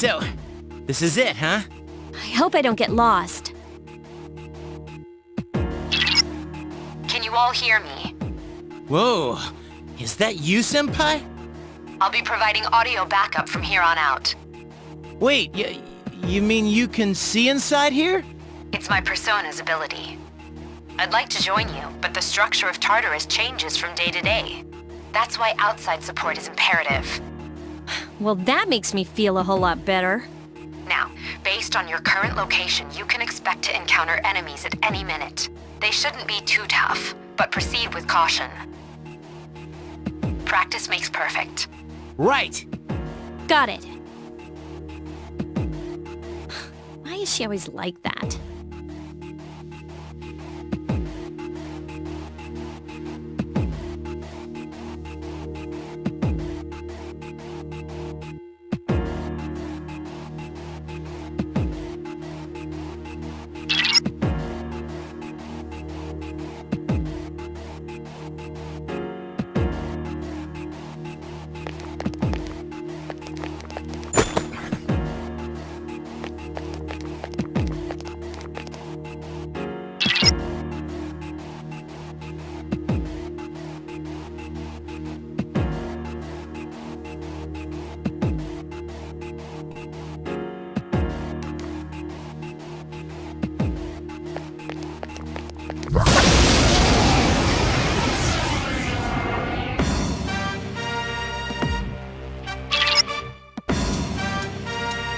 So, this is it, huh? I hope I don't get lost. Can you all hear me? Whoa, is that you, Senpai? I'll be providing audio backup from here on out. Wait, you mean you can see inside here? It's my persona's ability. I'd like to join you, but the structure of Tartarus changes from day to day. That's why outside support is imperative. Well, that makes me feel a whole lot better. Now, based on your current location, you can expect to encounter enemies at any minute. They shouldn't be too tough, but proceed with caution. Practice makes perfect. Right. Got it. Why is she always like that?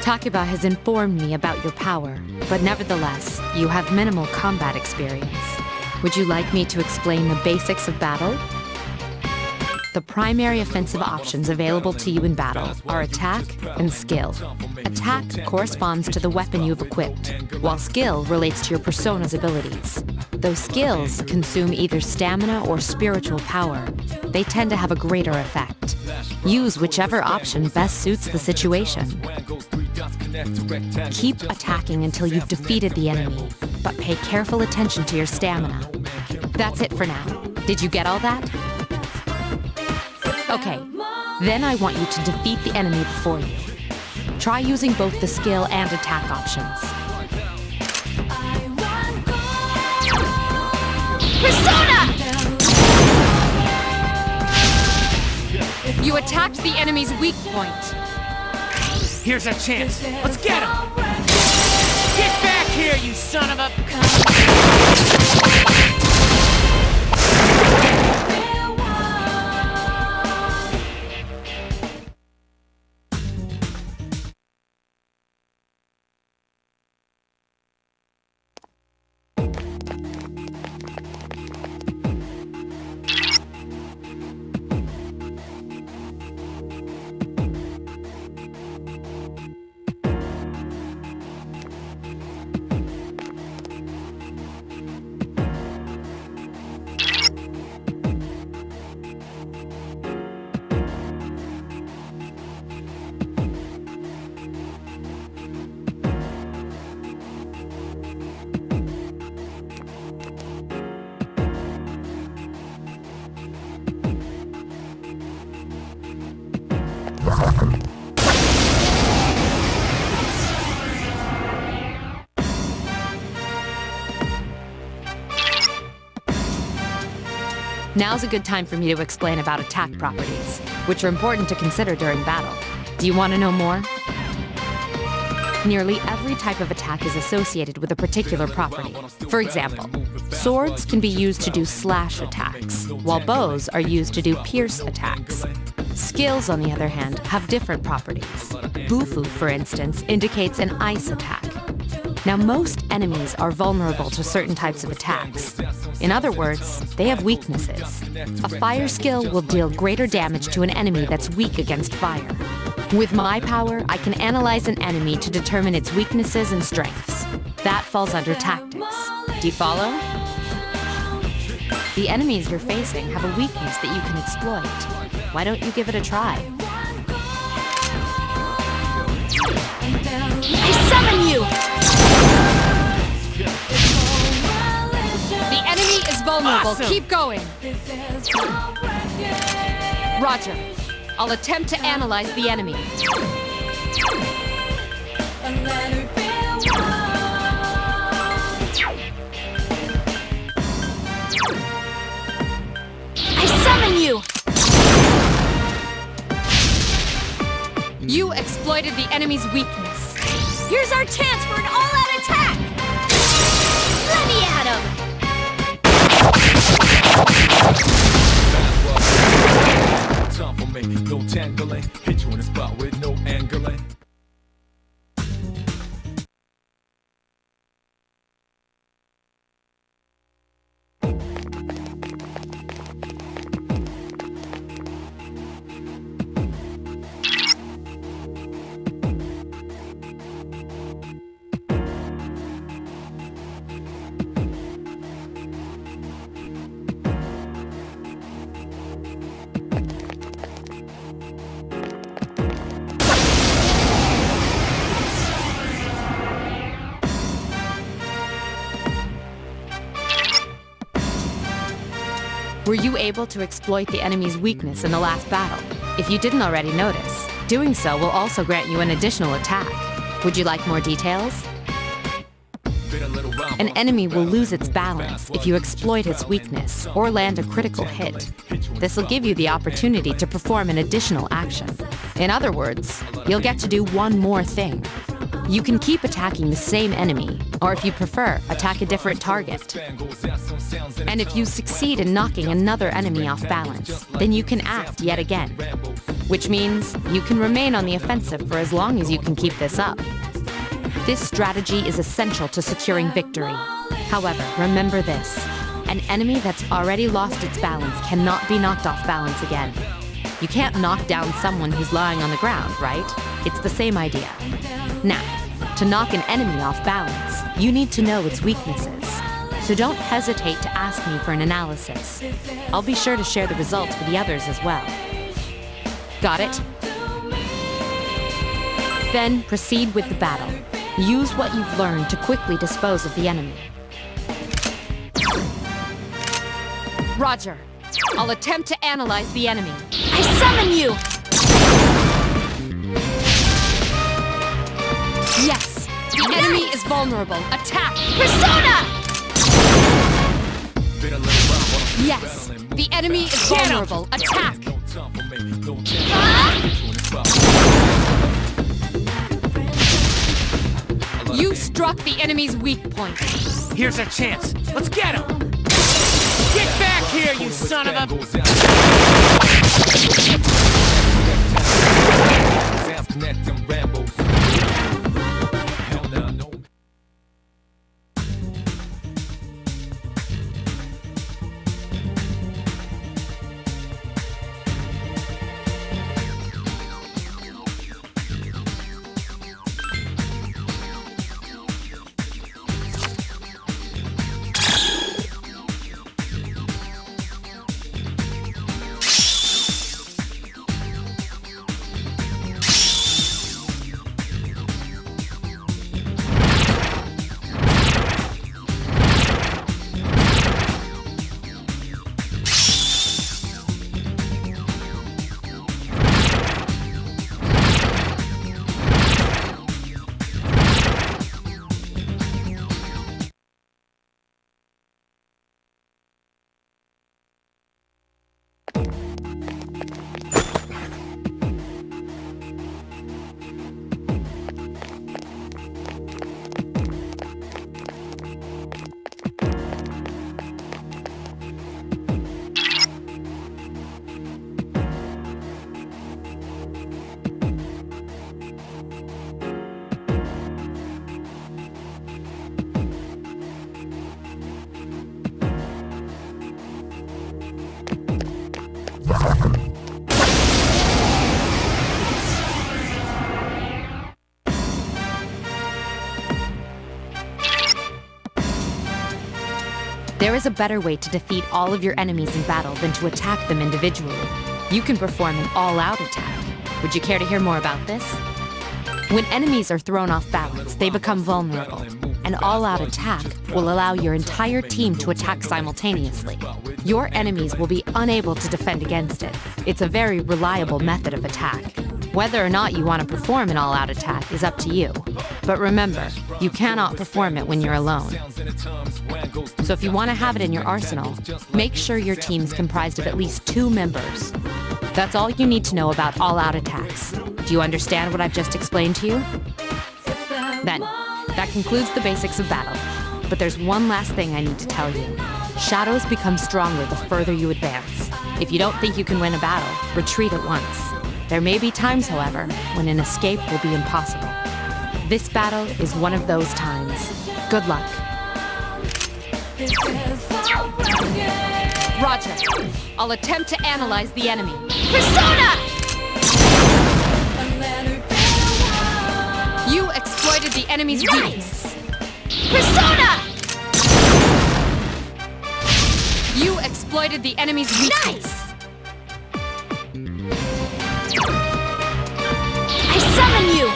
Takeba has informed me about your power, but nevertheless, you have minimal combat experience. Would you like me to explain the basics of battle? The primary offensive options available to you in battle are attack and skill. Attack corresponds to the weapon you've equipped, while skill relates to your persona's abilities. Though skills consume either stamina or spiritual power, they tend to have a greater effect. Use whichever option best suits the situation. Keep attacking until you've defeated the enemy, but pay careful attention to your stamina. That's it for now. Did you get all that? Okay, then I want you to defeat the enemy before you. Try using both the skill and attack options. Persona! You attacked the enemy's weak point. Here's our chance. Let's get him! Get back here, you son of a... Now's a good time for me to explain about attack properties, which are important to consider during battle. Do you want to know more? Nearly every type of attack is associated with a particular property. For example, swords can be used to do slash attacks, while bows are used to do pierce attacks. Skills, on the other hand, have different properties. Bufu, for instance, indicates an ice attack. Now, most enemies are vulnerable to certain types of attacks. In other words, they have weaknesses. A fire skill will deal greater damage to an enemy that's weak against fire. With my power, I can analyze an enemy to determine its weaknesses and strengths. That falls under tactics. Do you follow? The enemies you're facing have a weakness that you can exploit. Why don't you give it a try? I summon you! The enemy is vulnerable. Awesome. Keep going. Roger. I'll attempt to analyze the enemy. I summon you! You exploited the enemy's weakness. Here's our chance for an all-out attack! Let me at him! Time for me, no tangling. Hit you in the spot with no angling. Were you able to exploit the enemy's weakness in the last battle? If you didn't already notice, doing so will also grant you an additional attack. Would you like more details? An enemy will lose its balance if you exploit its weakness or land a critical hit. This will give you the opportunity to perform an additional action. In other words, you'll get to do one more thing. You can keep attacking the same enemy, or if you prefer, attack a different target. And if you succeed in knocking another enemy off balance, then you can act yet again. Which means you can remain on the offensive for as long as you can keep this up. This strategy is essential to securing victory. However, remember this. An enemy that's already lost its balance cannot be knocked off balance again. You can't knock down someone who's lying on the ground, right? It's the same idea. Now, to knock an enemy off balance, you need to know its weaknesses. So don't hesitate to ask me for an analysis. I'll be sure to share the results with the others as well. Got it? Then proceed with the battle. Use what you've learned to quickly dispose of the enemy. Roger. I'll attempt to analyze the enemy. I summon you! Yes! The enemy is vulnerable. Attack! Persona! Yes! The enemy is vulnerable. Attack! You struck the enemy's weak point. Here's our chance. Let's get him! Get back here, you son of a... There is a better way to defeat all of your enemies in battle than to attack them individually. You can perform an all-out attack. Would you care to hear more about this? When enemies are thrown off balance, they become vulnerable. An all-out attack will allow your entire team to attack simultaneously. Your enemies will be unable to defend against it. It's a very reliable method of attack. Whether or not you want to perform an all-out attack is up to you. But remember, you cannot perform it when you're alone. So if you want to have it in your arsenal, make sure your team's comprised of at least 2 members. That's all you need to know about all-out attacks. Do you understand what I've just explained to you? Then, that concludes the basics of battle. But there's one last thing I need to tell you. Shadows become stronger the further you advance. If you don't think you can win a battle, retreat at once. There may be times, however, when an escape will be impossible. This battle is one of those times. Good luck. Roger. I'll attempt to analyze the enemy. Persona! You exploited the enemy's weakness. Persona! You exploited the enemy's weakness. I summon you!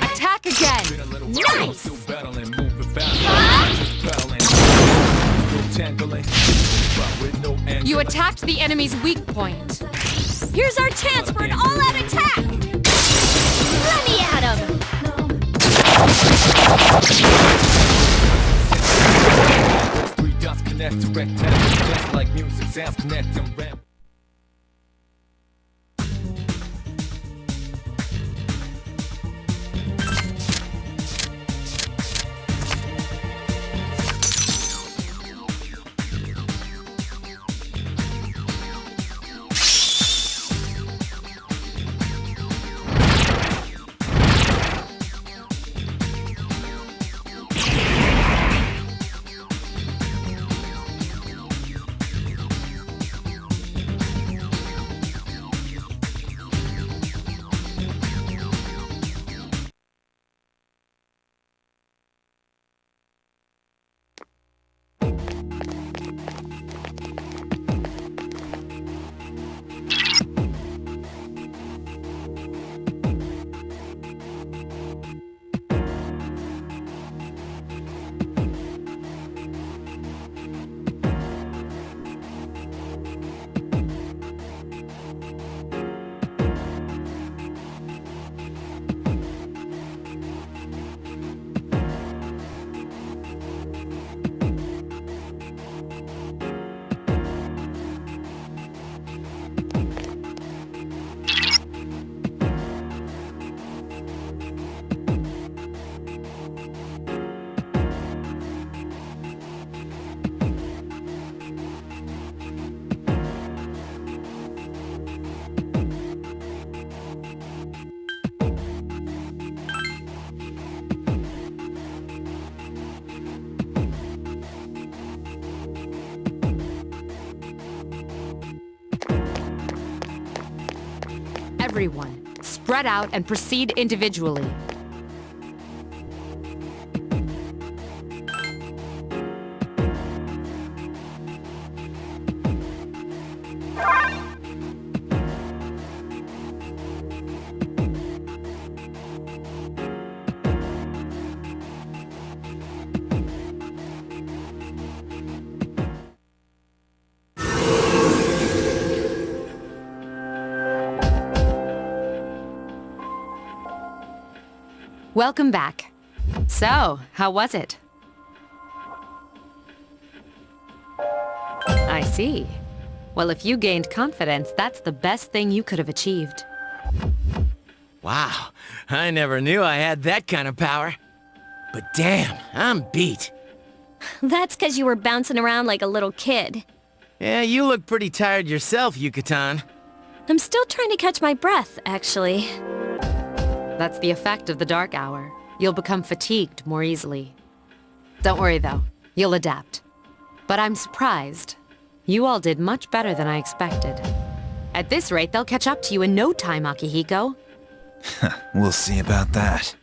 Attack again! Nice! You attacked the enemy's weak point. Here's our chance for an all-out attack! Let me at him! Three dots connect to rectangle, just like music sounds connect and rap. Everyone, spread out and proceed individually. Welcome back. So, how was it? I see. Well, if you gained confidence, that's the best thing you could have achieved. Wow, I never knew I had that kind of power. But damn, I'm beat. That's because you were bouncing around like a little kid. Yeah, you look pretty tired yourself, Yucatan. I'm still trying to catch my breath, actually. That's the effect of the dark hour. You'll become fatigued more easily. Don't worry, though. You'll adapt. But I'm surprised. You all did much better than I expected. At this rate, they'll catch up to you in no time, Akihiko. We'll see about that.